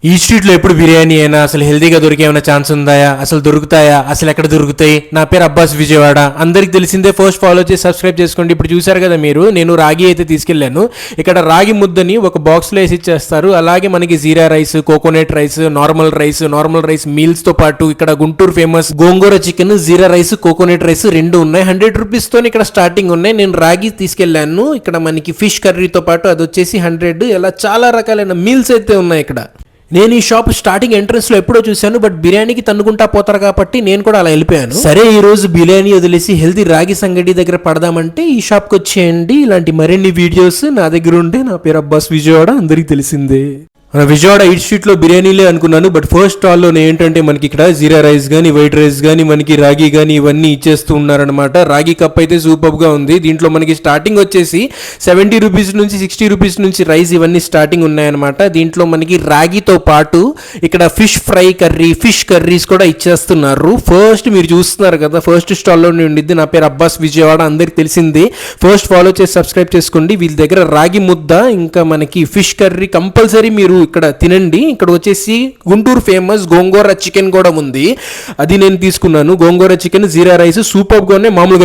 ఈ స్ట్రీట్ లో ఎప్పుడు బిర్యానీ అయినా అసలు హెల్తీగా దొరికే ఏమైనా ఛాన్స్ ఉందా, అసలు దొరుకుతాయా, అసలు ఎక్కడ దొరుకుతాయి? నా పేరు అబ్బాస్ విజయవాడ, అందరికి తెలిసిందే. ఫస్ట్ ఫాలో చేసి సబ్స్క్రైబ్ చేసుకోండి. ఇప్పుడు చూసారు కదా మీరు, నేను రాగి అయితే తీసుకెళ్లాను. ఇక్కడ రాగి ముద్దని ఒక బాక్స్ లో వేసి ఇచ్చేస్తారు. అలాగే మనకి jeera rice, coconut rice, normal rice meals తో పాటు ఇక్కడ Guntur famous gongura chicken, jeera rice, coconut rice రెండు ఉన్నాయి. 100 రూపీస్ తో ఇక్కడ స్టార్టింగ్ ఉన్నాయి. నేను రాగి తీసుకెళ్లాను. ఇక్కడ మనకి ఫిష్ కర్రీతో పాటు అది వచ్చేసి 100. ఇలా చాలా రకాలైన మీల్స్ అయితే ఉన్నాయి ఇక్కడ. నేను ఈ షాప్ స్టార్టింగ్ ఎంట్రన్స్ లో ఎప్పుడో చూశాను, బట్ బిర్యానీకి తన్నుకుంటా పోతారు కాబట్టి నేను కూడా అలా వెళ్ళిపోయాను. సరే ఈ రోజు బిర్యానీ వదిలేసి హెల్తీ రాగి సంగటి దగ్గర పడదామంటే ఈ షాప్ కి వచ్చేయండి. ఇలాంటి మరిన్ని వీడియోస్ నా దగ్గర ఉంటే. నా పేరు అబ్బాస్ విజయవాడ, అందరికి తెలిసిందే. మన విజయవాడ ఈట్ స్ట్రీట్ లో బిర్యానీలే అనుకున్నాను, బట్ ఫస్ట్ స్టాల్ లో ఏంటంటే మనకి ఇక్కడ జీరా రైస్ గానీ, వైట్ రైస్ గానీ, మనకి రాగి గానీ ఇవన్నీ ఇచ్చేస్తూ ఉన్నారనమాట. రాగి కప్ అయితే సూపర్ గా ఉంది. దీంట్లో మనకి స్టార్టింగ్ వచ్చేసి 70 రూపీస్ నుంచి 60 రూపీస్ నుంచి రైస్ ఇవన్నీ స్టార్టింగ్ ఉన్నాయన్నమాట. దీంట్లో మనకి రాగితో పాటు ఇక్కడ fish fry curry, fish curries కూడా ఇచ్చేస్తున్నారు. ఫస్ట్ మీరు చూస్తున్నారు కదా, ఫస్ట్ స్టాల్ లో ఉండిద్ది. నా పేరు అబ్బాస్ విజయవాడ, అందరికి తెలిసిందే. ఫస్ట్ ఫాలో చేసి సబ్స్క్రైబ్ చేసుకోండి. వీళ్ళ దగ్గర రాగి ముద్ద, ఇంకా మనకి ఫిష్ కర్రీ కంపల్సరీ మీరు ఇక్కడ తినండి. ఇక్కడ వచ్చేసి గుంటూరు ఫేమస్ గోంగూర చికెన్ కూడా ఉంది, అది నేను తీసుకున్నాను. గోంగూర చికెన్, జీరా రైస్ సూపర్ గా ఉన్నాయి. మామూలుగా